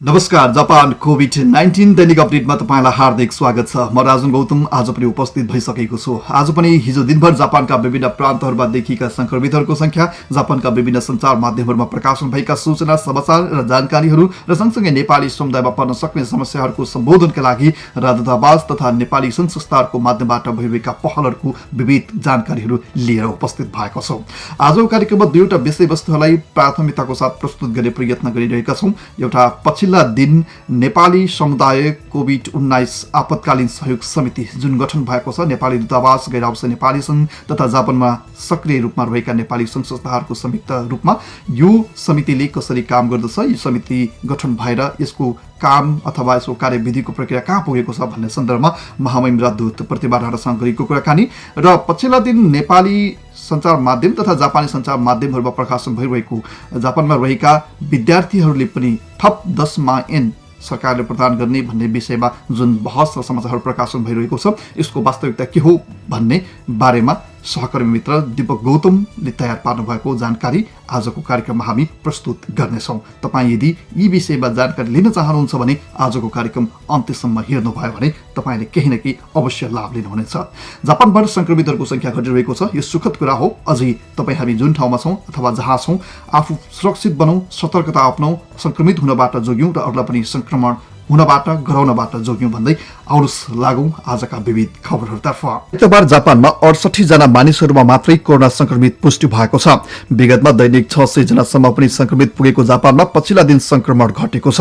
नमस्कार। Japan COVID-19 दैनिक अपडेटमा तपाईंलाई हार्दिक स्वागत छ। म राजुन गौतम आज पनि उपस्थित भइसकेको छु। आज पनि हिजो दिनभर जापानका विभिन्न प्रान्तहरूमा देखिएका संक्रमितहरूको संख्या, जापानका विभिन्न सञ्चार माध्यमहरूमा प्रकाशन भएका सूचना, समाचार र जानकारीहरू र सँगसँगै नेपाली समुदायमा पर्न सक्ने समस्याहरूको सम्बोधनका लागि राजदूतावास तथा नेपाली सङ्घ संस्थाहरूको माध्यमबाट भइरहेका पहलहरूको विविध जानकारीहरू लिएर उपस्थित भएको छौँ। आजको कार्यक्रममा दुईवटा विषयवस्तुहरूलाई प्राथमिकताको साथ प्रस्तुत गर्ने प्रयत्न गरिरहेका छौँ। एउटा पछिल्ला दिन नेपाली समुदाय कोभिड-19 आपतकालीन सहयोग समिति जुन गठन भएको छ, नेपाली दूतावास, गैर आवासीय नेपाली सङ्घ तथा जापानमा सक्रिय रूपमा रहेका नेपाली सङ्घ संस्थाहरूको संयुक्त रूपमा यो समितिले कसरी काम गर्दछ, यो समिति गठन भएर यसको काम अथवा यसको कार्यविधिको प्रक्रिया कहाँ पुगेको छ भन्ने सन्दर्भमा महामहिम राजदूत प्रतिभा राणासँग गरेको कुराकानी र पछिल्ला दिन नेपाली सञ्चार माध्यम तथा जापानी सञ्चार माध्यमहरूमा प्रकाशन भइरहेको जापानमा रहेका विद्यार्थीहरूले पनि थप 10 मायन सरकारले प्रदान गर्ने भन्ने विषयमा जुन बहस र समाचारहरू प्रकाशन भइरहेको छ, यसको वास्तविकता के हो भन्ने बारेमा सहकर्मी मित्र दीपक गौतमले तयार पार्नुभएको जानकारी आजको कार्यक्रममा हामी प्रस्तुत गर्नेछौँ। तपाईँ यदि यी विषयमा जानकारी लिन चाहनुहुन्छ भने आजको कार्यक्रम अन्त्यसम्म हेर्नुभयो भने तपाईँले केही न केही अवश्य लाभ लिनुहुनेछ। जापानबाट संक्रमितहरूको संख्या घटिरहेको छ, यो सुखद कुरा हो। अझै तपाईँ हामी जुन ठाउँमा छौँ अथवा जहाँ छौँ आफू सुरक्षित बनौँ, सतर्कता अपनाउँ, संक्रमित हुनबाट जोग्यौँ र अरूलाई पनि संक्रमण हुनबाट गराउनबाट जोग्यौँ भन्दै आउनुहोस् लागौँ आजका विविध खबरहरूतर्फ। आइतबार जापानमा 68 जना मानिसहरूमा मात्रै कोरोना संक्रमित पुष्टि भएको छ। विगतमा दैनिक 600 जनासम्म पनि संक्रमित पुगेको जापानमा पछिल्ला दिन संक्रमण घटेको छ।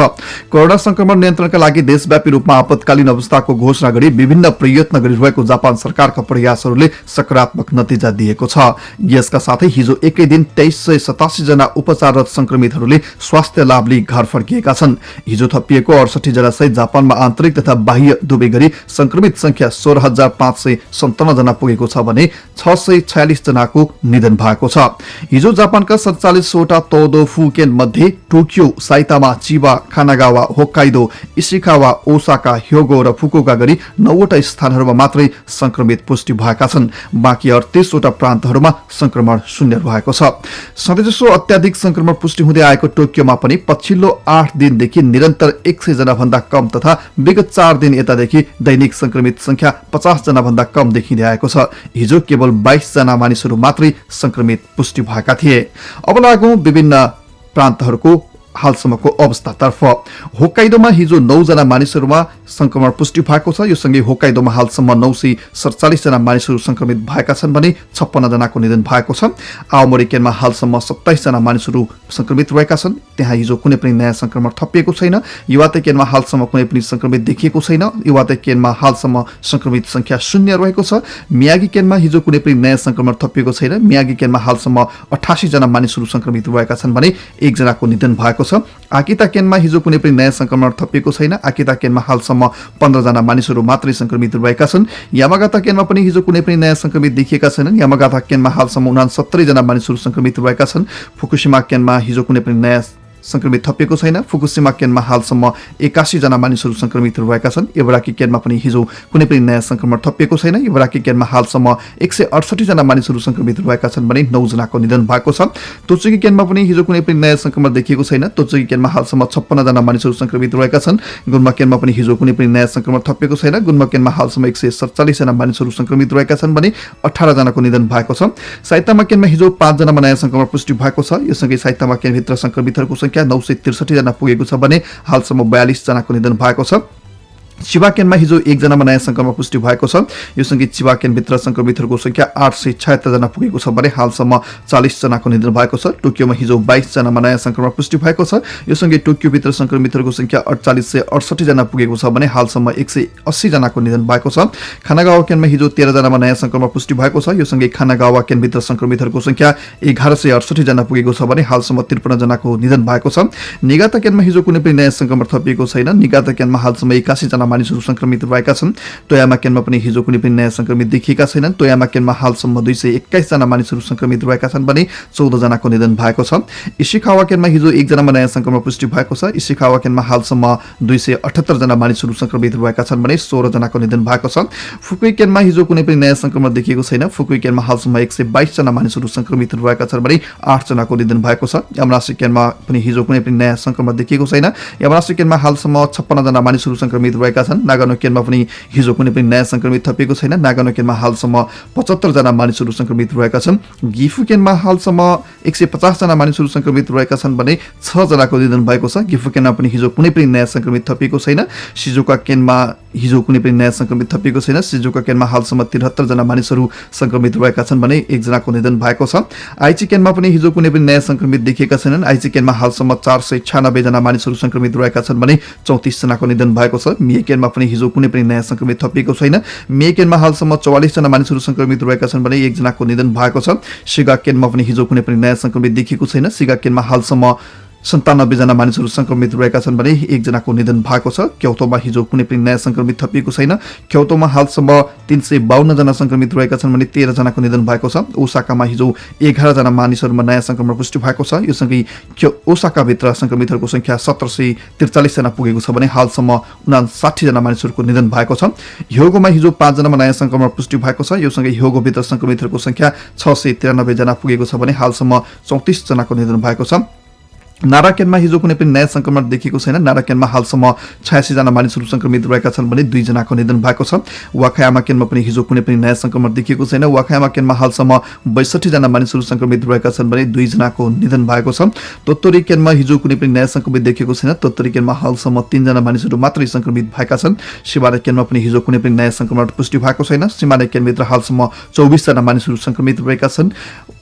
कोरोना संक्रमण नियन्त्रणका लागि देशव्यापी रूपमा आपतकालीन अवस्थाको घोषणा गरी विभिन्न प्रयत्न गरिरहेको जापान सरकारका प्रयासहरूले सकारात्मक नतिजा दिएको छ। यसका साथै हिजो एकै दिन 2387 जना उपचाररत संक्रमितहरूले स्वास्थ्य लाभ लिई घर फर्किएका छन्। हिजो थपिएको 68 जना सहित जापानमा आन्तरिक तथा बाह्य दुवै गरी संक्रमित संख्या 16557 जना पुगेको छ भने 646 जनाको निधन भएको छ। हिजो जापानका 47 वटा तोदो फुकेन मध्ये Tokyo, Saitama, Chiba, Kanagawa, Hokkaido, Ishikawa, Osaka, Hyogo र फुकुओका गरी 9 वटा स्थानहरूमा मात्रै संक्रमित पुष्टि भएका छन्। बाँकी 38 वटा प्रान्तहरूमा संक्रमण शून्य रहेको छ। सधैँजसो अत्याधिक संक्रमण पुष्टि हुँदै आएको टोकियोमा पनि पछिल्लो 8 दिनदेखि निरन्तर 100 जना भन्दा कम तथा विगत 4 दिन यतादेखि दैनिक संक्रमित संख्या 50 जना भन्दा कम देखिँदै आएको छ। हिजो केवल 22 जना मानिसहरू मात्रै संक्रमित पुष्टि भएका थिए। अब लागौं विभिन्न प्रान्तहरूको हालसम्मको अवस्थातर्फ। होक्काइदोमा हिजो 9 जना मानिसहरूमा संक्रमण पुष्टि भएको छ। यो सँगै होक्काइदोमा हालसम्म 947 जना मानिसहरू संक्रमित भएका छन् भने 56 जनाको निधन भएको छ। आओमोरी केनमा हालसम्म 27 जना मानिसहरू संक्रमित रहेका छन्। त्यहाँ हिजो कुनै पनि नयाँ संक्रमण थपिएको छैन। इवाते केनमा हालसम्म कुनै पनि संक्रमित देखिएको छैन। इवाते केनमा हालसम्म संक्रमित संख्या शून्य रहेको छ। मियागी केनमा हिजो कुनै पनि नयाँ संक्रमण थपिएको छैन। मियागी केनमा हालसम्म 88 जना मानिसहरू संक्रमित रहेका छन् भने 1 जनाको निधन भएको छ। आकिता केनमा हिजो कुनै पनि नयाँ संक्रमण थपिएको छैन। आकिता केनमा हालसम्म 15 जना मानिसहरू मात्रै संक्रमित रहेका छन्। यामागाता केनमा पनि हिजो कुनै पनि नयाँ संक्रमित देखिएका छैनन्। यामागाता केनमा हालसम्म 69 जना मानिसहरू संक्रमित रहेका छन्। फुकुशिमा केनमा हिजो कुनै पनि नयाँ संक्रमित थपिएको छैन। फुकुशिमा केनमा हालसम्म 81 जना मानिसहरू संक्रमित रहेका छन्। इब्राकी केनमा पनि हिजो कुनै पनि नयाँ संक्रमण थपिएको छैन। इब्राकी केनमा हालसम्म 168 जना मानिसहरू संक्रमित रहेका छन् भने 9 जनाको निधन भएको छ। तोचुकी केनमा पनि हिजो कुनै पनि नयाँ संक्रमण देखिएको छैन। तोचुकी केनमा हालसम्म 56 जना मानिसहरू संक्रमित रहेका छन्। गुल्मा केनमा पनि हिजो कुनै पनि नयाँ संक्रमण थपिएको छैन। गुल्मा केनमा हालसम्म 147 जना मानिसहरू संक्रमित रहेका छन् भने 18 जनाको निधन भएको छ। साइतामा केनमा हिजो 5 जनामा नयाँ संक्रमण पुष्टि भएको छ। यससँगै साइतामा केनभित्र संक्रमितहरूको संख्या 963 जना पुगेको छ भने हालसम्म 42 जनाको निधन भएको छ। चिबाकेनमा हिजो 1 जनामा नयाँ संक्रमण पुष्टि भएको छ। यो सँगै चिबाकेनभित्र संक्रमितहरूको संख्या 876 जना पुगेको छ भने हालसम्म 40 जनाको निधन भएको छ। टोकियोमा हिजो 22 जनामा नयाँ संक्रमण पुष्टि भएको छ। यो सँगै टोकियोभित्र संक्रमितहरूको संख्या 4868 जना पुगेको छ भने हालसम्म 180 जनाको निधन भएको छ। खानागावा केनमा हिजो 13 जनामा नयाँ संक्रमण पुष्टि भएको छ। यो सँगै खानागावा केनभित्र संक्रमितहरूको संख्या 1168 जना पुगेको छ भने हालसम्म 53 जनाको निधन भएको छ। निगाता केनमा हिजो कुनै पनि नयाँ संक्रमण थपिएको छैन। निगाता केनमा हालसम्म 81 जना मानिसहरू संक्रमित रहेका छन्। तोयामा केनमा पनि हिजो कुनै पनि नयाँ संक्रमित देखिएका छैनन्। तोयामा केनमा हालसम्म 221 जना मानिसहरू संक्रमित रहेका छन् भने 14 जनाको निधन भएको छ। इसिखावा केनमा हिजो 1 जनामा नयाँ संक्रमण पुष्टि भएको छ। इसिखावा केनमा हालसम्म 278 जना मानिसहरू संक्रमित रहेका छन् भने 16 जनाको निधन भएको छ। फुकुई केनमा हिजो कुनै पनि नयाँ संक्रमण देखिएको छैन। फुकुई केनमा हालसम्म 122 जना मानिसहरू संक्रमित रहेका छन् भने 8 जनाको निधन भएको छ। यमरासी केनमा पनि हिजो कुनै पनि नयाँ संक्रमण देखिएको छैन। यमरासी केनमा हालसम्म 56 जना मानिसहरू संक्रमित रहेका छन्। नागानो केनमा पनि हिजो कुनै पनि नयाँ संक्रमित थपिएको छैन। नागानो केनमा हालसम्म 75 जना मानिसहरू संक्रमित रहेका छन्। गिफु केनमा हालसम्म 150 जना मानिसहरू संक्रमित रहेका छन् भने 6 जनाको निधन भएको छ। गिफु केनमा पनि हिजो कुनै पनि नयाँ संक्रमित थपिएको छैन। शिजुका केनमा हिजो कुनै पनि नयाँ संक्रमित थपिएको छैन। शिजुका केनमा हालसम्म 73 जना मानिसहरू संक्रमित रहेका छन् भने 1 जनाको निधन भएको छ। आइची केनमा पनि हिजो कुनै पनि नयाँ संक्रमित देखिएका छैनन्। आइची केनमा हालसम्म 496 जना मानिसहरू संक्रमित रहेका छन् भने 34 जनाको निधन भएको छ। मिए केनमा पनि हिजो कुनै पनि नयाँ संक्रमित थपिएको छैन। मिए केनमा हालसम्म 44 जना मानिसहरू संक्रमित रहेका छन् भने 1 जनाको निधन भएको छ। सिगा केनमा पनि हिजो कुनै पनि नयाँ संक्रमित देखिएको छैन। सिगा केनमा हालसम्म 97 जना मानिसहरू संक्रमित रहेका छन् भने 1 जनाको निधन भएको छ। क्योटोमा हिजो कुनै पनि नयाँ संक्रमित थपिएको छैन। क्योटोमा हालसम्म 352 जना संक्रमित रहेका छन् भने 13 जनाको निधन भएको छ। ओसाकामा हिजो 11 जना मानिसहरूमा नयाँ संक्रमण पुष्टि भएको छ। यो सँगै ओसाकाभित्र संक्रमितहरूको संख्या 1743 जना पुगेको छ भने हालसम्म 59 जना मानिसहरूको निधन भएको छ। ह्योगोमा हिजो 5 जनामा नयाँ संक्रमण पुष्टि भएको छ। यो सँगै ह्योगोभित्र संक्रमितहरूको संख्या 693 जना पुगेको छ भने हालसम्म 34 जनाको निधन भएको छ। नाराकेनमा हिजो कुनै पनि नयाँ संक्रमण देखिएको छैन। नाराकेनमा हालसम्म 86 जना मानिसहरू संक्रमित रहेका छन् भने 2 जनाको निधन भएको छ। वाखायामा केनमा पनि हिजो कुनै पनि नयाँ संक्रमण देखिएको छैन। वाखायामा केनमा हालसम्म 62 जना मानिसहरू संक्रमित रहेका छन् भने 2 जनाको निधन भएको छ। तोत्तोरी केनमा हिजो कुनै पनि नयाँ संक्रमित देखिएको छैन। तोत्तोरी केनमा हालसम्म 3 जना मानिसहरू मात्रै संक्रमित भएका छन्। सिमाने केनमा पनि हिजो कुनै पनि नयाँ संक्रमण पुष्टि भएको छैन। सिमाने केनभित्र हालसम्म 24 जना मानिसहरू संक्रमित रहेका छन्।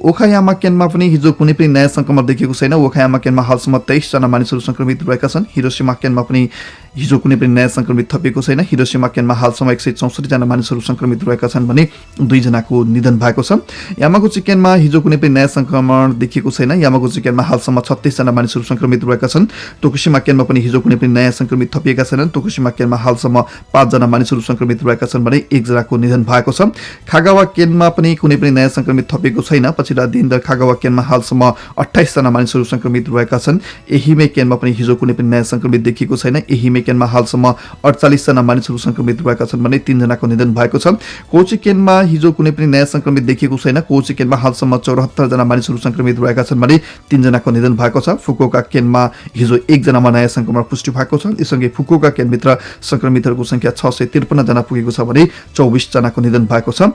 ओखायामा केनमा पनि हिजो कुनै पनि नयाँ संक्रमण देखिएको छैन। ओखायामा केनमा हालसम्म 23 जना मानिसहरू संक्रमित रहेका छन्। हिरोशिमा केनमा पनि हिजो कुनै पनि नयाँ संक्रमित थपिएको छैन। हिरोशिमा केनमा हालसम्म 164 जना मानिसहरू संक्रमित रहेका छन् भने 2 जनाको निधन भएको छ। यामागुची केनमा हिजो कुनै पनि नयाँ संक्रमण देखिएको छैन। यामागुची केनमा हालसम्म 36 जना मानिसहरू संक्रमित रहेका छन्। तोकुशिमा केनमा पनि हिजो कुनै पनि नयाँ संक्रमित थपिएका छैनन्। तोकुशिमा केनमा हालसम्म 5 जना मानिसहरू संक्रमित रहेका छन् भने 1 जनाको निधन भएको छ। खागावा केनमा पनि कुनै पनि नयाँ संक्रमित थपिएको छैन। पछिल्ला दिन खागावा केनमा हालसम्म 28 जना मानिसहरू संक्रमित रहेका छन्। एहिमे केनमा पनि हिजो कुनै पनि नयाँ संक्रमित देखिएको छैन। एहिमे केनमा हालसम्म 48 जना मानिसहरू संक्रमित रहेका छन् भने 3 जनाको निधन भएको छ। कोची केनमा हिजो कुनै पनि नयाँ संक्रमित देखिएको छैन। कोची केनमा हालसम्म 74 जना मानिसहरू संक्रमित रहेका छन् भने 3 जनाको निधन भएको छ। फुकुओका केनमा हिजो 1 जनामा नयाँ संक्रमण पुष्टि भएको छ। यससँगै फुकुओका केनभित्र संक्रमितहरूको संख्या 653 जना पुगेको छ भने 24 जनाको निधन भएको छ।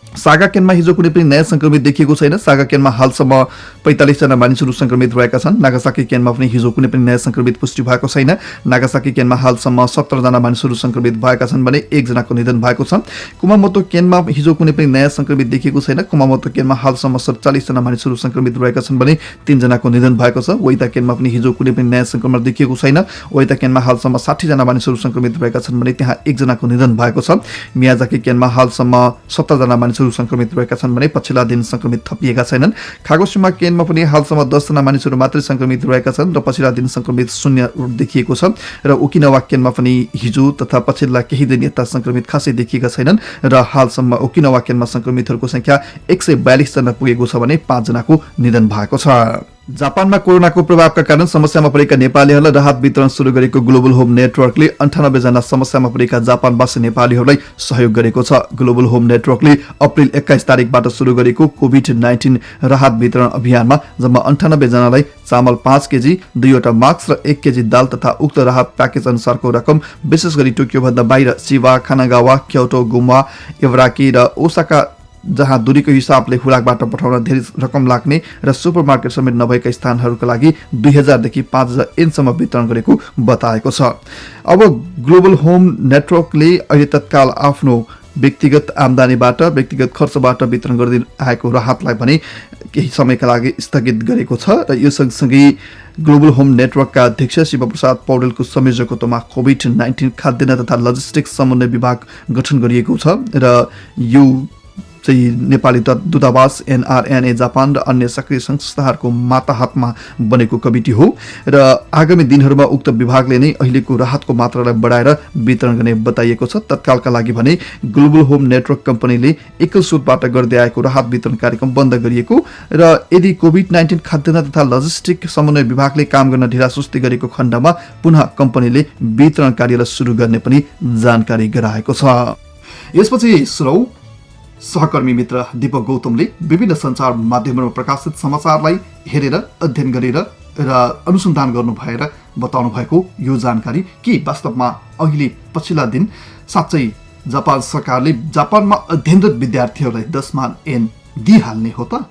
सागा केनमा हिजो कुनै पनि नयाँ संक्रमित देखिएको छैन। सागा केनमा हालसम्म 45 जना मानिसहरू संक्रमित रहेका छन्। नागासाकी केनमा पनि हिजो कुनै पनि नयाँ संक्रमित पुष्टि भएको छैन। नागासाकी केनमा हालसम्म 17 जना मानिसहरू संक्रमित भएका छन् भने 1 जनाको निधन भएको छ। कुमामोतो केनमा हिजो कुनै पनि नयाँ संक्रमित देखिएको छैन। कुमामोतो केनमा हालसम्म 47 जना मानिसहरू संक्रमित रहेका छन् भने 3 जनाको निधन भएको छ। ओइता केनमा पनि हिजो कुनै पनि नयाँ संक्रमण देखिएको छैन। ओइता केनमा हालसम्म 60 जना मानिसहरू संक्रमित रहेका छन् भने त्यहाँ 1 जनाको निधन भएको छ। मियाजाकी केनमा हालसम्म 70 जना मानिसहरू संक्रमित रहेका छन् भने पछिल्ला दिन संक्रमित थपिएका छैनन्। खागोसीमा केनमा पनि हालसम्म 10 जना मानिसहरू मात्रै संक्रमित रहेका छन् र पछिल्ला दिन संक्रमित शून्य देखिएको छ। र ओकिनावा केनमा पनि हिजो तथा पछिल्ला केही दिन यता संक्रमित खासै देखिएका छैनन् र हालसम्म ओकिनावा केनमा संक्रमितहरूको संख्या 142 जना पुगेको छ भने 5 जनाको निधन भएको छ। जापानमा कोरोनाको प्रभावका कारण समस्यामा परेका नेपालीहरूलाई राहत वितरण सुरु गरेको ग्लोबल होम नेटवर्कले 98 जना समस्यामा परेका जापानवासी नेपालीहरूलाई सहयोग गरेको छ। ग्लोबल होम नेटवर्कले अप्रिल 21 तारिकबाट सुरु गरेको कोभिड-19 राहत वितरण अभियानमा जम्मा 98 जनालाई चामल 5 केजी, 2 वटा मास्क र 1 केजी दाल तथा उक्त राहत प्याकेज अनुसारको रकम विशेष गरी टोकियोभन्दा बाहिर चिबा, खानागावा, क्योटो, गुम्बा, एवराकी र ओसाका जहाँ दूरीको हिसाबले हुलाकबाट पठाउन धेरै रकम लाग्ने र सुपरमार्केट समेत नभएका स्थानहरूका लागि 2000 देखि 5000 एनसम्म वितरण गरेको बताएको छ। अब ग्लोबल होम नेटवर्कले अहिले तत्काल आफ्नो व्यक्तिगत आम्दानीबाट व्यक्तिगत खर्चबाट वितरण गर्दै आएको राहतलाई भने केही समयका लागि स्थगित गरेको छ र यो सँगसँगै ग्लोबल होम नेटवर्कका अध्यक्ष शिवप्रसाद पौडेलको संयोजकत्वमा कोभिड-19 खाद्यान्न तथा लजिस्टिक्स समन्वय विभाग गठन गरिएको छ र यो चाहिँ नेपाली दूतावास, NRNA जापान र अन्य सक्रिय संस्थाहरूको माताहातमा बनेको कमिटी हो र आगामी दिनहरूमा उक्त विभागले नै अहिलेको राहतको मात्रालाई बढाएर वितरण गर्ने बताइएको छ। तत्कालका लागि भने ग्लोबल होम नेटवर्क कम्पनीले एकल स्रोतबाट गर्दै आएको राहत वितरण कार्यक्रम बन्द गरिएको र यदि कोभिड-19 खाद्यान्न तथा लजिस्टिक समन्वय विभागले काम गर्न ढिलासुस्ती गरेको खण्डमा पुनः कम्पनीले वितरण कार्यलाई सुरु गर्ने पनि जानकारी गराएको छ। यसपछि सुनौ सहकर्मी मित्र दीपक गौतमले विभिन्न सञ्चार माध्यमहरूमा प्रकाशित समाचारलाई हेरेर अध्ययन गरेर र अनुसन्धान गर्नु भएर बताउनु भएको यो जानकारी के वास्तवमा अहिले पछिल्ला दिन साँच्चै जापान सरकारले जापानमा अध्ययनरत विद्यार्थीहरूलाई 10 मान एन दिइहाल्ने हो त?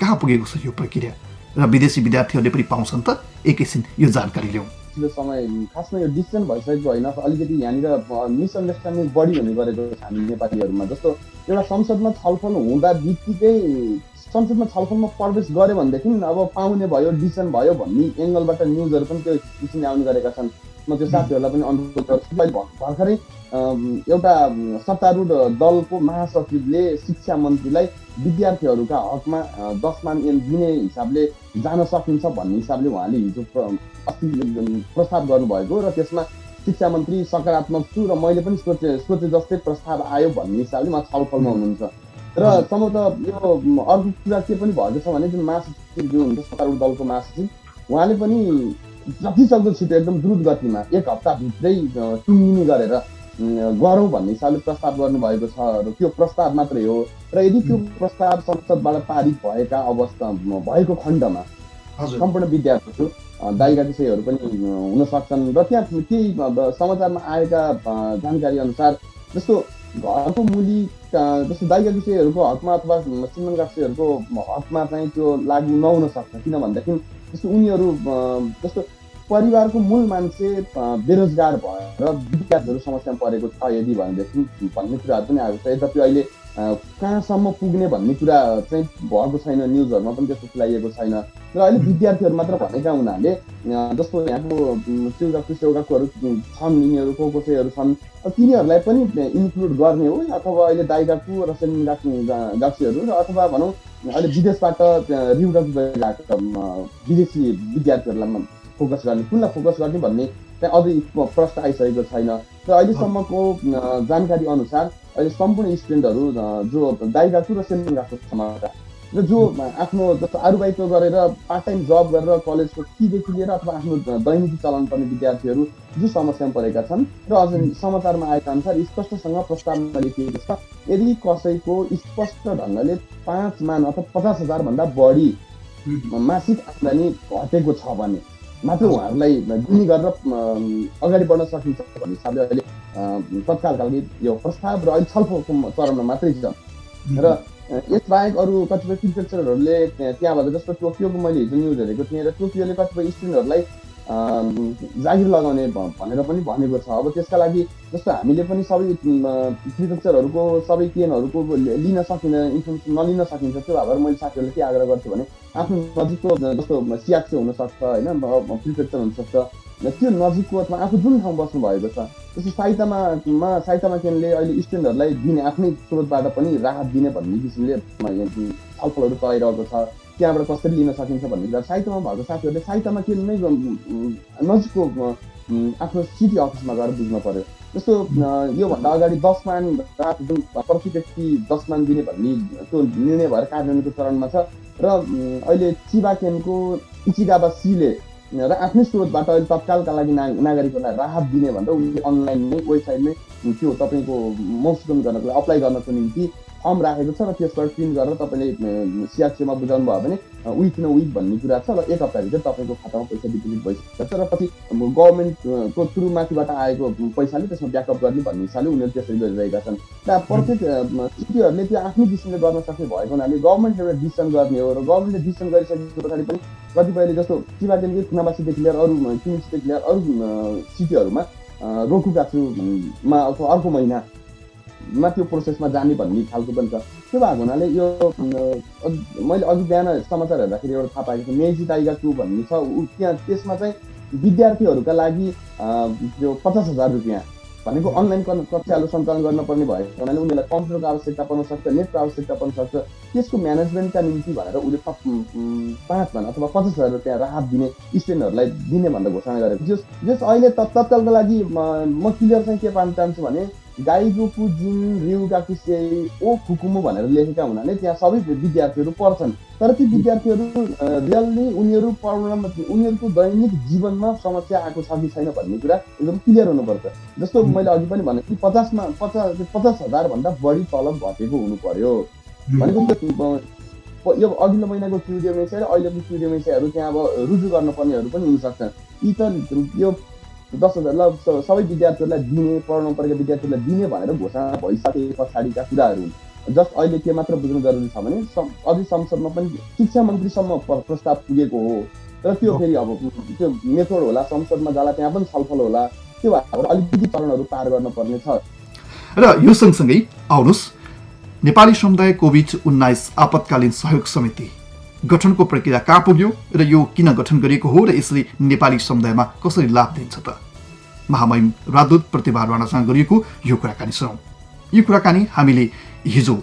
कहाँ पुगेको छ यो प्रक्रिया र विदेशी विद्यार्थीहरूले पनि पाउँछन् त? एकैछिन यो जानकारी ल्याउँ। समय खासमा यो डिसिजन भइसकेको होइन, अलिकति यहाँनिर मिसअन्डरस्ट्यान्डिङ बढी हुने गरेको छ हामी नेपालीहरूमा। जस्तो एउटा संसदमा छलफल हुँदा बित्तिकै संसदमा छलफलमा प्रवेश गर्यो भनेदेखि अब पाउने भयो, डिसिजन भयो भन्ने एङ्गलबाट न्युजहरू पनि त्यो किसिमले आउने गरेका छन्। म त्यो साथीहरूलाई पनि अनुरोध गर्छु। भर्खरै एउटा सत्तारूढ दलको महासचिवले शिक्षा मन्त्रीलाई विद्यार्थीहरूका हकमा 10 मान एन दिने हिसाबले जान सकिन्छ भन्ने हिसाबले उहाँले हिजो अस्ति प्रस्ताव गर्नुभएको र त्यसमा शिक्षा मन्त्री सकारात्मक छु र मैले पनि सोचे जस्तै प्रस्ताव आयो भन्ने हिसाबले उहाँ छलफलमा हुनुहुन्छ। र सम्भवतः यो अर्को कुरा के पनि भएको छ भने जुन महासचिव जो हुन्छ सत्तारूढ दलको महासचिव, उहाँले पनि जतिसक्दो छिटो एकदम द्रुत गतिमा 1 हप्ताभित्रै टुङ्गिने गरेर गरौँ भन्ने हिसाबले प्रस्ताव गर्नुभएको छ र त्यो प्रस्ताव मात्रै हो। र यदि त्यो प्रस्ताव संसदबाट पारित भएका अवस्था भएको खण्डमा सम्पूर्ण विद्यार्थीहरू दाइका विषयहरू पनि हुन सक्छन्। र त्यहाँ केही समाचारमा आएका जानकारी अनुसार जस्तो घरको मुली जस्तो दाइका विषयहरूको हकमा अथवा श्रीमनका विषयहरूको हकमा चाहिँ त्यो लागू नहुन सक्छ। किन भनेदेखि जस्तो उनीहरू जस्तो परिवारको मूल मान्छे बेरोजगार भएर विद्यार्थीहरू समस्यामा परेको छ यदि भनेदेखि भन्ने कुराहरू पनि आएको छ। यद्यपि अहिले कहाँसम्म पुग्ने भन्ने कुरा चाहिँ भएको छैन, न्युजहरूमा पनि त्यस्तो खुलाइएको छैन। र अहिले विद्यार्थीहरू मात्र भनेका हुनाले जस्तो यहाँको चिउगाकोहरू छन्, यिनीहरू कसैहरू छन्, तिनीहरूलाई पनि इन्क्लुड गर्ने हो अथवा अहिले दाइगाकु र सेनगाक्सीहरू र अथवा भनौँ अहिले विदेशबाट रिउगाकु गइरहेका विदेशी विद्यार्थीहरूलाई फोकस गर्ने, कुनलाई फोकस गर्ने भन्ने चाहिँ अझै प्रश्न आइसकेको छैन। र अहिलेसम्मको जानकारी अनुसार अहिले सम्पूर्ण स्टुडेन्टहरू जो दाइगाकु र सेनगाकु समाजका र जो आफ्नो जस्तो आरुबाइतो गरेर पार्ट टाइम जब गरेर कलेजको फीदेखि लिएर अथवा आफ्नो दैनिकी चलाउनु पर्ने विद्यार्थीहरू जो समस्यामा परेका छन् र अझ समाचारमा आएका अनुसार स्पष्टसँग प्रस्तावमा लेखिएको छ यदि कसैको स्पष्ट ढङ्गले 5 मान अथवा 50,000 भन्दा बढी मासिक आम्दानी घटेको छ भने मात्र उहाँहरूलाई दिने गरेर अगाडि बढ्न सकिन्छ भन्ने हिसाबले अहिले तत्कालका लागि यो प्रस्ताव र अहिले छलफलको चरणमा मात्रै छ। र यसबाहेक अरू कतिपय प्रिफेक्चरहरूले त्यहाँबाट जस्तो टोकियोको मैले हिजो न्युज हेरेको थिएँ र टोकियोले कतिपय स्टुडेन्टहरूलाई जागिर लगाउने भनेर पनि भनेको छ। अब त्यसका लागि जस्तो हामीले पनि सबै प्रिफेक्चरहरूको सबै केनहरूको लिन सकिँदैन, इन्फर्मेसन नलिन सकिन्छ। त्यो भएर मैले साथीहरूले के आग्रह गर्छु भने आफ्नो नजिकको जस्तो सियाक्से हुनसक्छ होइन, प्रिफेक्चर हुनसक्छ, त्यो नजिकको अथवा आफू जुन ठाउँ बस्नु भएको छ जस्तो साइतामा केनले अहिले स्टुडेन्टहरूलाई दिने आफ्नै स्रोतबाट पनि राहत दिने भन्ने किसिमले छलफलहरू चलाइरहेको छ। त्यहाँबाट कसरी लिन सकिन्छ भन्ने कुरा साइतामा भएको साथीहरूले साइतामा केन नै नजिकको आफ्नो सिटी अफिसमा गएर बुझ्न पर्यो। जस्तो योभन्दा अगाडि 10 मान राहत जुन प्रति व्यक्ति 10 मान दिने भन्ने त्यो निर्णय भएर कार्यान्वयनको चरणमा छ। र अहिले चिबा केनको इचिगाबा सीले र आफ्नै स्रोतबाट अहिले तत्कालका लागि नागरिकहरूलाई राहत दिने भनेर उनले अनलाइनमै वेबसाइटमै त्यो तपाईँको मौसुमी गर्नको लागि अप्लाई गर्नको निम्ति फर्म राखेको छ र त्यसबाट प्रिन्ट गरेर तपाईँले सिआरसीमा बुझाउनु भयो भने विक न विक भन्ने कुरा छ र 1 हप्ताभित्र तपाईँको खातामा पैसा डिपोजिट भइसक्छ र पछि गभर्मेन्टको थ्रु माथिबाट आएको पैसाले त्यसमा ब्याकअप गर्ने भन्ने हिसाबले उनीहरू त्यसरी गरिरहेका छन्। र प्रत्येक सिटीहरूले त्यो आफ्नै किसिमले गर्न सक्ने भएको हुनाले गभर्मेन्ट एउटा डिसिसन गर्ने हो र गभर्मेन्टले डिसिसन गरिसकेको पछाडि पनि कतिपयले जस्तो चिबादेनकै खुनाबासीदेखि लिएर अरू किमिसीदेखि लिएर अरू सिटीहरूमा रोकुगाछुमा अथवा अर्को महिनामा त्यो प्रोसेसमा जाने भन्ने खालको पनि छ। त्यो भएको हुनाले यो मैले अघि बिहान समाचार हेर्दाखेरि एउटा थाहा पाएको थिएँ मेजी दाइगाकु भन्ने छ, त्यहाँ त्यसमा चाहिँ विद्यार्थीहरूका लागि त्यो 50,000 रुपियाँ भनेको अनलाइन कक्षाहरू सञ्चालन गर्न पर्ने भएको हुनाले उनीहरूलाई कम्प्युटरको आवश्यकता पर्न सक्छ, नेटको आवश्यकता पर्न सक्छ। त्यसको म्यानेजमेन्टका निम्ति भनेर उसले 5,000 अथवा 50,000 रुपियाँ राहत दिने स्टुडेन्टहरूलाई दिने भनेर घोषणा गरेको। जस अहिले तत्कालको लागि म क्लियर चाहिँ के पाउन चाहन्छु भने गाईगोकु जिन रिउगाकु सेई ओ फुकुमु भनेर लेखेका हुनाले त्यहाँ सबै विद्यार्थीहरू पढ्छन्। तर ती विद्यार्थीहरू रियल्ली उनीहरूको दैनिक जीवनमा समस्या आएको छ कि छैन भन्ने कुरा एकदम क्लियर हुनुपर्छ। जस्तो मैले अघि पनि भने कि 50,000 भन्दा बढी तलब घटेको हुनु पर्यो भनेको यो अघिल्लो महिनाको क्युडियोमेसिया र अहिलेको क्युडियोमेसियाहरू त्यहाँ अब रुजु गर्नुपर्नेहरू पनि हुनसक्छन्। यी त यो 10,000 ल सबै विद्यार्थीहरूलाई दिने, पढ्नु परेका विद्यार्थीहरूलाई दिने भनेर घोषणा भइसके पछाडिका कुराहरू हुन्। जस्ट अहिले के मात्र बुझ्नु जरुरी छ भने अझै संसदमा पनि शिक्षा मन्त्रीसम्म प्रस्ताव पुगेको हो र त्यो फेरि अब त्यो मेथड होला, संसदमा जाला त्यहाँ पनि छलफल होला, त्यो भएर अलिकति चरणहरू पार गर्नुपर्ने छ। र यो सँगसँगै आउनुहोस् नेपाली समुदाय कोभिड-19 आपतकालीन सहयोग समिति गठनको प्रक्रिया कहाँ पुग्यो र यो किन गठन गरिएको हो र यसले नेपाली समुदायमा कसरी लाभ दिन्छ त? महामहिम राजदूत प्रतिभा राणासँग गरिएको यो कुराकानी सुनौं। यो कुराकानी हामीले हिजो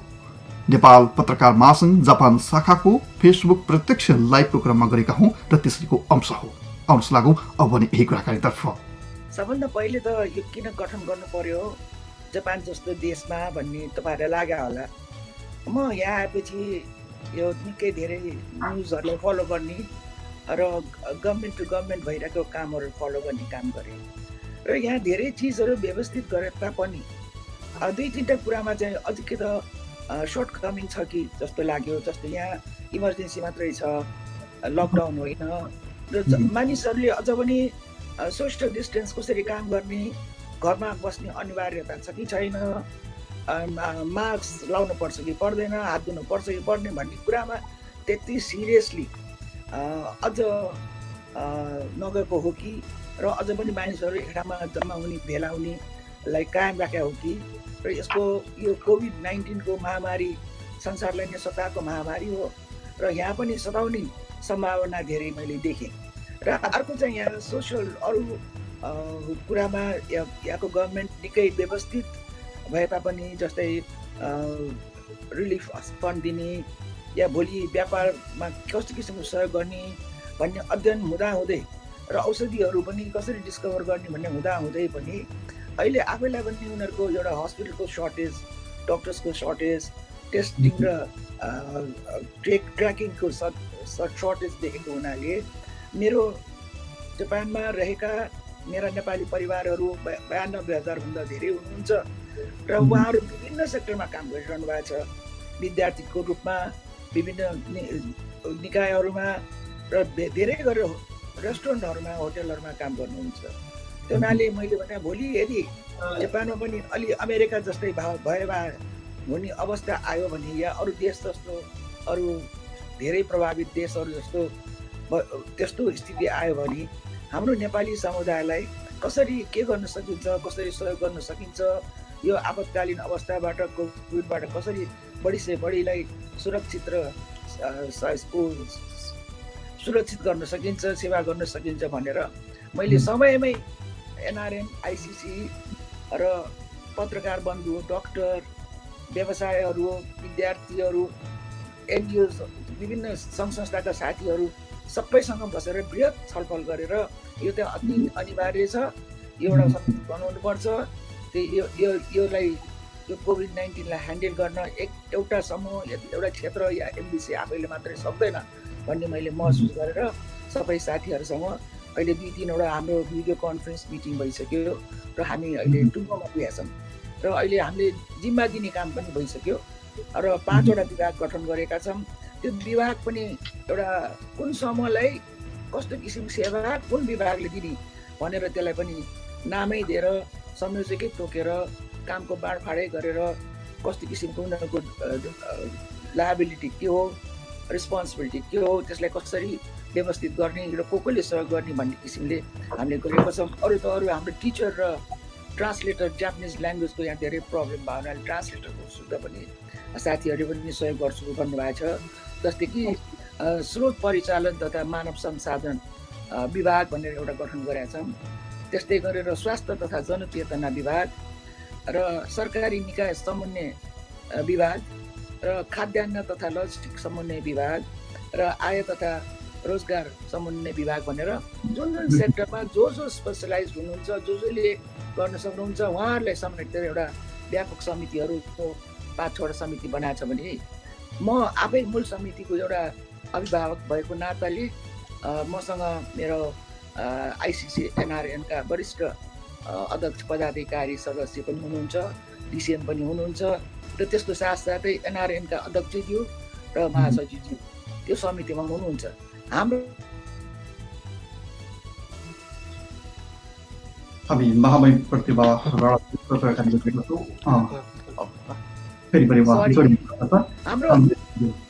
नेपाल पत्रकार महासंघ जापान शाखाको फेसबुक प्रत्यक्ष लाइभ प्रोग्राममा गरेका हौं र त्यसैको अंश हो। आउनुहोस् लागौं अब भने यही कुराकानीतर्फ। सबभन्दा पहिले त यो किन गठन गर्नु पर्यो जापान जस्तो देशमा भन्ने तपाईहरुलाई लाग्यो होला। म यहाँ आएपछि यो निकै धेरै न्युजहरूलाई फलो गर्ने र गभर्मेन्ट टु गभर्मेन्ट भइरहेको कामहरू फलो गर्ने काम गरेँ र यहाँ धेरै चिजहरू व्यवस्थित गरे तापनि 2-3टा कुरामा चाहिँ अझै के त सर्ट कमिङ छ कि जस्तो लाग्यो। जस्तो यहाँ इमर्जेन्सी मात्रै छ, लकडाउन होइन र मानिसहरूले अझ पनि सोशल डिस्टेन्स कसरी काम गर्ने, घरमा बस्ने अनिवार्यता छ कि छैन, मास्क लाउनु पर्छ कि पर्दैन, हात धुनु पर्छ कि पर्दैन भन्ने कुरामा त्यति सिरियसली अझ नगएको हो कि र अझ पनि मानिसहरू एक ठाउँमा जम्मा हुने, भेला हुनेलाई कायम राखेको हो कि र यसको यो कोभिड-19 को महामारी संसारलाई नै सताएको महामारी हो र यहाँ पनि सताउने सम्भावना धेरै मैले देखेँ। र अर्को चाहिँ यहाँ सोसल अरू कुरामा यहाँको गभर्मेन्ट निकै व्यवस्थित भए तापनि जस्तै रिलिफ फन्ड दिने या भोलि व्यापारमा कस्तो किसिमको सहयोग गर्ने भन्ने अध्ययन हुँदाहुँदै र औषधिहरू पनि कसरी डिस्कभर गर्ने भन्ने हुँदाहुँदै पनि अहिले आफैलाई पनि उनीहरूको एउटा हस्पिटलको सर्टेज, डक्टर्सको सर्टेज, टेस्टिङ र ट्र्याकिङको सर्टेज देखेको हुनाले मेरो जापानमा रहेका मेरा नेपाली परिवारहरू 92,000 भन्दा धेरै हुनुहुन्छ र उहाँहरू विभिन्न सेक्टरमा काम गरिरहनु भएको छ। विद्यार्थीको रूपमा विभिन्न निकायहरूमा र धेरै गरेर रेस्टुरेन्टहरूमा, होटलहरूमा काम गर्नुहुन्छ। त्यो हुनाले मैले भने भोलि यदि जापानमा पनि अलि अमेरिका जस्तै भएर हुने अवस्था आयो भने या अरू देश जस्तो अरू धेरै प्रभावित देशहरू जस्तो त्यस्तो स्थिति आयो भने हाम्रो नेपाली समुदायलाई कसरी के गर्न सकिन्छ, कसरी सहयोग गर्न सकिन्छ, यो आपतकालीन अवस्थाबाट कोभिडबाट कसरी बढी से बढीलाई सुरक्षित र सुरक्षित गर्न सकिन्छ, सेवा गर्न सकिन्छ भनेर मैले समयमै एनआरएम, आइसिसी र पत्रकार बन्धु, डाक्टर, व्यवसायहरू, विद्यार्थीहरू, एनजिओज, विभिन्न सङ्घ संस्थाका साथीहरू सबैसँग बसेर बृहत छलफल गरेर यो त अति अनिवार्य छ, यो एउटा बनाउनुपर्छ। योलाई यो कोभिड-19लाई ह्यान्डल गर्न एउटा समूह, एउटा क्षेत्र या एमबिसी आफैले मात्रै सक्दैन भन्ने मैले महसुस गरेर सबै साथीहरूसँग अहिले 2-3वटा हाम्रो भिडियो कन्फरेन्स मिटिङ भइसक्यो र हामी अहिले टुङ्गोमा पुगेका छौँ र अहिले हामीले जिम्मा दिने काम पनि भइसक्यो र 5वटा विभाग गठन गरेका छौँ। त्यो विभाग पनि एउटा कुन समूहलाई कस्तो किसिम सेवा कुन विभागले दिने भनेर त्यसलाई पनि नामै दिएर संयोजकै तोकेर कामको बाँडफाँडै गरेर कस्तो किसिमको उनीहरूको लायबिलिटी के हो, रेस्पोन्सिबिलिटी के हो, त्यसलाई कसरी व्यवस्थित गर्ने र कसले सहयोग गर्ने भन्ने किसिमले हामीले गरेको छौँ। अरू त अरू हाम्रो टिचर र ट्रान्सलेटर, जापानिज ल्याङ्ग्वेजको यहाँ धेरै प्रब्लम भयो हुनाले ट्रान्सलेटरको सुविधा पनि साथीहरूले पनि सहयोग गर्छु भन्नुभएको छ। जस्तै कि स्रोत परिचालन तथा मानव संसाधन विभाग भनेर एउटा गठन गरेका छौँ त्यस्तै गरेर स्वास्थ्य तथा जनचेतना विभाग र सरकारी निकाय समन्वय विभाग र खाद्यान्न तथा लजिस्टिक समन्वय विभाग र आय तथा रोजगार समन्वय विभाग भनेर जुन सेक्टरमा जो स्पेसलाइज हुनुहुन्छ जसले गर्न सक्नुहुन्छ उहाँहरूलाई समेटेर एउटा व्यापक समितिहरूको 5-6वटा समिति बनाएको छ भने म आफै मूल समितिको एउटा अभिभावक भएको नाताले मसँग मेरो आइसिसी एनआरएनका वरिष्ठ अध्यक्ष पदाधिकारी सदस्य पनि हुनुहुन्छ, डिसिएम पनि हुनुहुन्छ र त्यसको साथसाथै एनआरएनका अध्यक्षज्यू र महासचिवज्यू त्यो समितिमा हुनुहुन्छ। हाम्रो हामी महामहिम प्रतिभा हाम्रो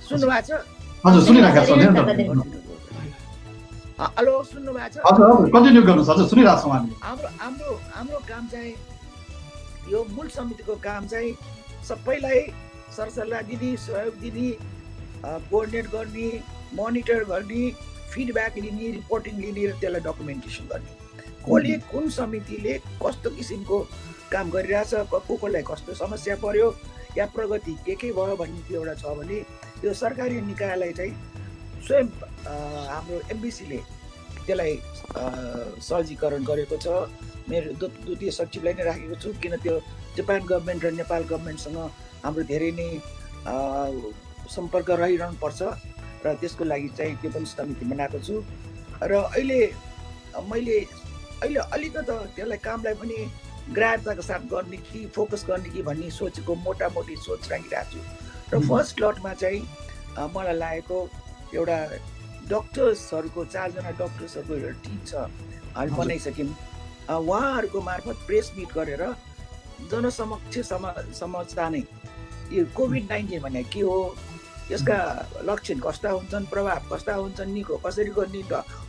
सुन्नु भएको छ? हजुर सुनिरहेका छौँ। हेलो सुन्नु भएको छ? हजुर कन्टिन्यू गर्नुहोस्। हजुर सुनिरहेको छौँ हामी। हाम्रो काम चाहिँ यो मूल समितिको काम चाहिँ सबैलाई सरसल्लाह दिने, सहयोग दिने, कोअर्डिनेट गर्ने, मोनिटर गर्ने, फिडब्याक लिने, रिपोर्टिङ लिने र त्यसलाई डकुमेन्टेसन गर्ने। कसले कुन समितिले कस्तो किसिमको काम गरिरहेछ, कसलाई कस्तो समस्या पर्यो या प्रगति के भयो भन्ने त्यो एउटा छ भने त्यो सरकारी निकायलाई चाहिँ स्वयं हाम्रो एमबिसीले त्यसलाई सहजीकरण गरेको छ। मेरो द्वितीय सचिवलाई नै राखेको छु, किन त्यो जापान गभर्मेन्ट र नेपाल गभर्मेन्टसँग हाम्रो धेरै नै सम्पर्क रहिरहनु पर्छ र त्यसको लागि चाहिँ त्यो पनि समिति बनाएको छु। र अहिले मैले अलिकति त्यसलाई कामलाई पनि गृहताको साथ गर्ने कि फोकस गर्ने कि भन्ने सोचेको मोटामोटी सोच राखिरहेको छु। र फर्स्ट लटमा चाहिँ मलाई लागेको एउटा डक्टर्सहरूको 4जना डक्टर्सहरूको एउटा टिम छ, हामी बनाइसक्यौँ। उहाँहरूको मार्फत प्रेस मिट गरेर जनसमक्ष समझता नै यो कोभिड-19 भने के हो, यसका लक्षण कस्ता हुन्छन्, प्रभाव कस्ता हुन्छन्, निको कसरी गर्ने,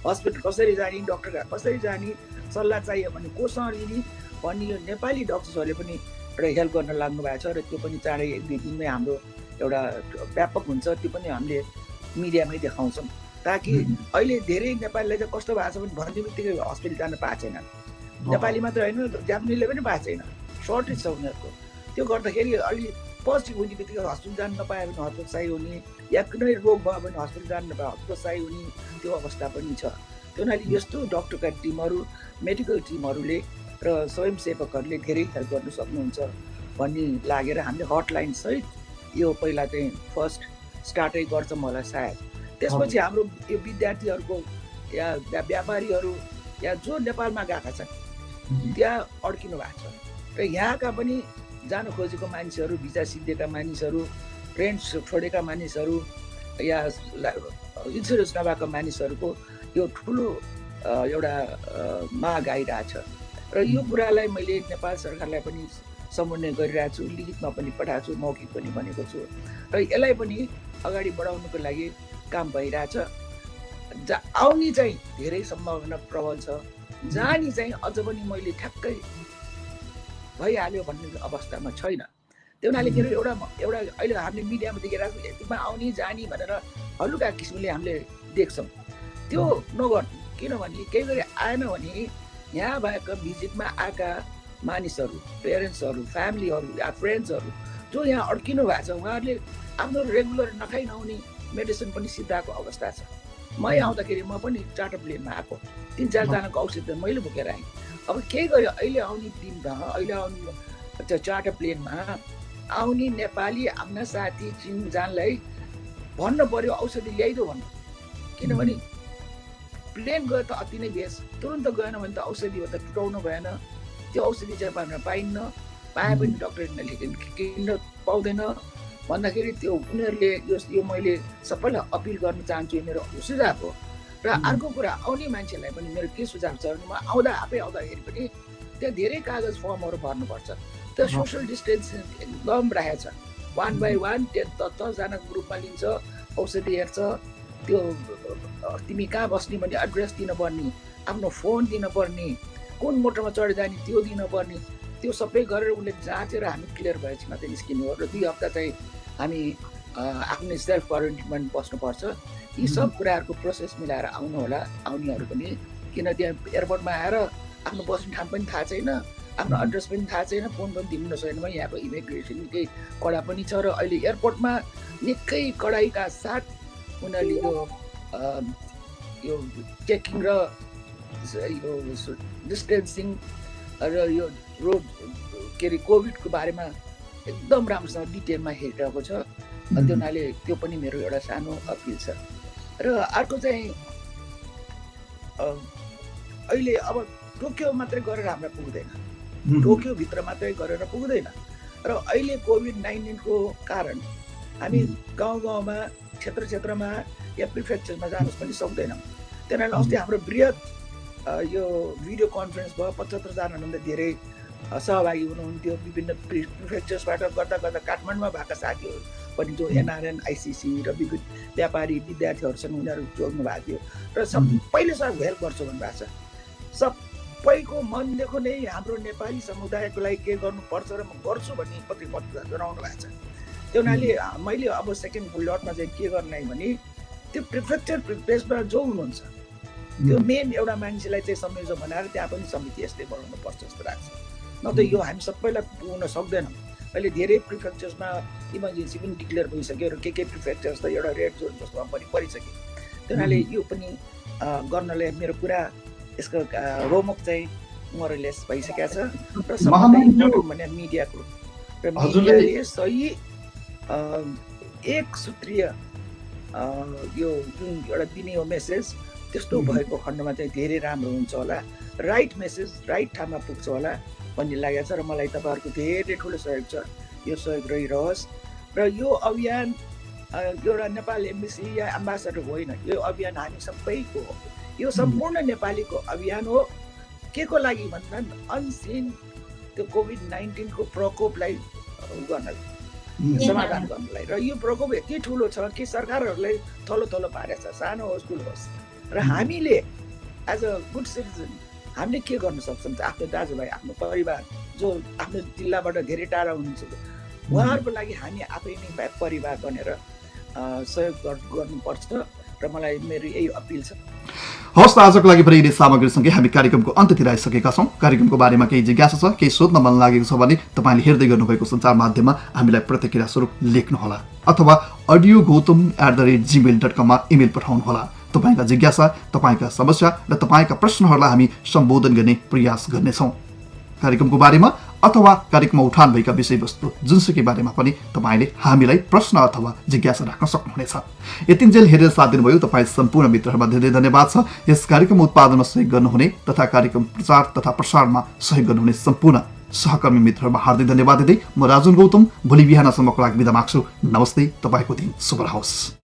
हस्पिटल कसरी जाने, डक्टर कहाँ कसरी जाने, सल्लाह चाहियो भने कोसँग लिने भन्ने यो नेपाली डक्टर्सहरूले पनि एउटा हेल्प गर्न लाग्नु भएको छ। र त्यो पनि चाँडै 1-2 दिनमै हाम्रो एउटा व्यापक हुन्छ, त्यो पनि हामीले मिडियामै देखाउँछौँ ताकि अहिले धेरै नेपालीलाई चाहिँ कस्तो भएको छ भने भन्ने बित्तिकै हस्पिटल जान पाएको छैन। नेपाली मात्र होइन, जापानिजले पनि पाएको छैन, सर्टेज छ उनीहरूको। त्यो गर्दाखेरि अलि पोजिटिभ हुने बित्तिकै हस्पिटल जान नपायो भने हतोत्साही हुने, या कुनै रोग भयो भने हस्पिटल जान नपाए हतोत्साही हुने त्यो अवस्था पनि छ। त्यो हुनाले यस्तो डक्टरका टिमहरू, मेडिकल टिमहरूले र स्वयंसेवकहरूले धेरै हेल्प गर्न सक्नुहुन्छ भन्ने लागेर हामीले हटलाइन सहित यो पहिला चाहिँ फर्स्ट स्टार्टै गर्छौँ होला सायद। त्यसपछि हाम्रो यो विद्यार्थीहरूको या व्यापारीहरू या जो नेपालमा गएका छन् त्यहाँ अड्किनु भएको छ र यहाँका पनि जान खोजेको मानिसहरू, भिजा सिद्धिएका मानिसहरू, रेन्ट छोडेका मानिसहरू या इन्सुरेन्स नभएका मानिसहरूको यो ठुलो एउटा माग आइरहेछ। र यो कुरालाई मैले नेपाल सरकारलाई पनि समन्वय गरिरहेको छु, लिखितमा पनि पठाएको छु, मौखिक पनि भनेको छु र यसलाई पनि अगाडि बढाउनुको लागि काम भइरहेछ। आउने चाहिँ धेरै सम्भावना प्रबल छ, जाने चाहिँ अझ पनि मैले ठ्याक्कै भइहाल्यो भन्ने अवस्थामा छैन। त्यो हुनाले के अरे एउटा अहिले हामीले मिडियामा देखिरहेको यतिमा आउने जाने भनेर हलुका किसिमले हामीले देख्छौँ, त्यो नगर्नु। किनभने केही गरी आएन भने यहाँ भएका भिजिटमा आएका मानिसहरू, पेरेन्ट्सहरू, फ्यामिलीहरू या फ्रेन्ड्सहरू जो यहाँ अड्किनु भएको छ उहाँहरूले आफ्नो रेगुलर नखाइ नहुने मेडिसिन पनि सिद्धाएको अवस्था छ। म यहाँ आउँदाखेरि म पनि चार्टर प्लेनमा आएको 3-4 जनाको औषध मैले बोकेर आएँ। अब के गर्यो, अहिले आउने टिममा, अहिले आउने त्यो चार्टर प्लेनमा आउने नेपाली आफ्ना साथी चिनजानलाई भन्नु पर्यो औषधि ल्याइदो भन्नु। किनभने प्लेन गयो त अति नै बेस, तुरन्त गएन भने त औषधि हो त टुटाउनु भएन, त्यो औषधि जापानमा पाइन्न, पाए पनि डक्टरले किन्न पाउँदैन भन्दाखेरि त्यो उनीहरूले यो मैले सबैलाई अपिल गर्न चाहन्छु, मेरो सुझाव हो। र अर्को कुरा, आउने मान्छेलाई पनि मेरो के सुझाव छ भने म आफै आउँदाखेरि पनि त्यहाँ धेरै कागज फर्महरू भर्नुपर्छ। त्यो सोसियल डिस्टेन्सिङ एकदम राखेको छ, 1 by 1 10जनाको ग्रुपमा लिन्छ, औषधि हेर्छ, त्यो तिमी कहाँ बस्ने भन्ने एड्रेस दिनुपर्ने, आफ्नो फोन दिनुपर्ने, कुन मोटरमा चढेर जाने त्यो दिनुपर्ने, त्यो सबै गरेर उसले जाँचेर हामी क्लियर भएपछि मात्रै निस्किनु हो। र 2 हप्ता चाहिँ हामी आफ्नो सेल्फ क्वारेन्टाइनमा बस्नुपर्छ। यी सब कुराहरूको प्रोसेस मिलाएर आउनु होला आउनेहरू पनि, किन त्यहाँ एयरपोर्टमा आएर आफ्नो बस्ने ठाउँ पनि थाहा छैन, आफ्नो एड्रेस पनि थाहा छैन, फोन पनि दिनु छैन। यहाँको इमिग्रेसन निकै कडा पनि छ र अहिले एयरपोर्टमा निकै कडाइका साथ उनीहरूले यो चेकिङ र यो डिस्टेन्सिङ र यो रोड के अरे कोभिडको बारेमा एकदम राम्रोसँग डिटेलमा हेरिरहेको छ। त्यो हुनाले त्यो पनि मेरो एउटा सानो अपिल छ। र अर्को चाहिँ अहिले अब टोकियो मात्रै गरेर हामीलाई पुग्दैन, टोकियोभित्र मात्रै गरेर पुग्दैन। र अहिले कोभिड-19 को कारण हामी गाउँ गाउँमा क्षेत्र क्षेत्रमा या प्रिफेक्चरमा जानु पनि सक्दैनौँ। त्यही अस्ति हाम्रो बृहत यो भिडियो कन्फरेन्स भयो, 75 जनाभन्दा धेरै सहभागी हुनुहुन्थ्यो विभिन्न प्रिफेक्चर्सबाट। गर्दा गर्दा काठमाडौँमा भएका साथीहरू पनि जो एनआरएन, आइसिसी र विभिन्न व्यापारी विद्यार्थीहरू छन् उनीहरू जोड्नु भएको थियो र सबैले सब हेल्प गर्छु भन्नुभएको छ। सबैको मनदेखि नै हाम्रो नेपाली समुदायको लागि के गर्नुपर्छ र म गर्छु भन्ने प्रतिबद्धता जनाउनु भएको छ। त्यो हुनाले मैले अब सेकेन्ड बुलेटमा चाहिँ के गर्ने भने त्यो प्रिफेक्चर बेसमा जो हुनुहुन्छ त्यो मेन एउटा मान्छेलाई चाहिँ संयोजक बनाएर त्यहाँ पनि समिति यस्तै बनाउनु पर्छ जस्तो लाग्छ। न त यो हामी सबैलाई पुग्न सक्दैनौँ। अहिले धेरै प्रिफेक्चर्समा इमर्जेन्सी पनि डिक्लेयर भइसक्यो र के प्रिफेक्चर्स त एउटा रेड जोन जस्तोमा पनि परिसक्यो। त्यो हुनाले यो पनि गर्नलाई मेरो पुरा यसको रोमक चाहिँ मोरलेस भइसकेको छ र सबभन्दा इम्पोर्टेन्ट भने मिडियाको र मिडियाले सही एक सूत्रीय यो जुन एउटा दिने हो मेसेज त्यस्तो भएको खण्डमा चाहिँ धेरै राम्रो हुन्छ होला, राइट मेसेज राइट ठाउँमा पुग्छ होला भन्ने लागेको छ। र मलाई तपाईँहरूको धेरै ठुलो सहयोग छ, यो सहयोग रहिरहोस्। र यो अभियान एउटा नेपाल एम्बेसी या एम्बासडर होइन, यो अभियान हामी सबैको हो, यो सम्पूर्ण नेपालीको अभियान हो। के को लागि भन्दा अनसिन त्यो कोभिड-19 को प्रकोपलाई गर्नलाई, समाधान गर्नलाई। र यो प्रकोप यति ठुलो छ कि सरकारहरूलाई थलो थलो पारेको छ, सानो होस् ठुलो होस्। र हामीले एज अ गुड सिटिजन हामीले के गर्न सक्छौँ? आफ्नो दाजुभाइ, आफ्नो परिवार जो आफ्नो जिल्लाबाट धेरै टाढा हुनुहुन्छ उहाँहरूको लागि हामी आफै नै परिवार बनेर सहयोग गर्नुपर्छ र मलाई मेरो यही अपिल छ। हवस्, आजको लागि पनि यिनै सामग्रीसँगै हामी कार्यक्रमको अन्त्यतिर आइसकेका छौँ। कार्यक्रमको बारेमा केही जिज्ञासा छ, केही सोध्न मन लागेको छ भने तपाईँले हेर्दै गर्नुभएको सञ्चार माध्यममा हामीलाई प्रतिक्रिया स्वरूप लेख्नुहोला अथवा audiogautam@gmail.com मा इमेल पठाउनुहोला। तपाईँका जिज्ञासा, तपाईँका समस्या र तपाईँका प्रश्नहरूलाई हामी सम्बोधन गर्ने प्रयास गर्नेछौँ। कार्यक्रमको बारेमा अथवा कार्यक्रममा उठान भएका विषयवस्तु जुनसुकै बारेमा पनि तपाईँले हामीलाई प्रश्न अथवा जिज्ञासा राख्न सक्नुहुनेछ। यतिन्जेल हेरेर साथ दिनुभयो तपाईँ सम्पूर्ण मित्रहरूमा धेरै धन्यवाद छ। यस कार्यक्रम उत्पादनमा सहयोग गर्नुहुने तथा कार्यक्रम प्रचार तथा प्रसारमा सहयोग गर्नुहुने सम्पूर्ण सहकर्मी मित्रहरूमा हार्दिक धन्यवाद दिँदै म राजुन गौतम भोलि बिहानसम्मको लागि बिदा माग्छु। नमस्ते, तपाईँको दिन शुभ रहोस्।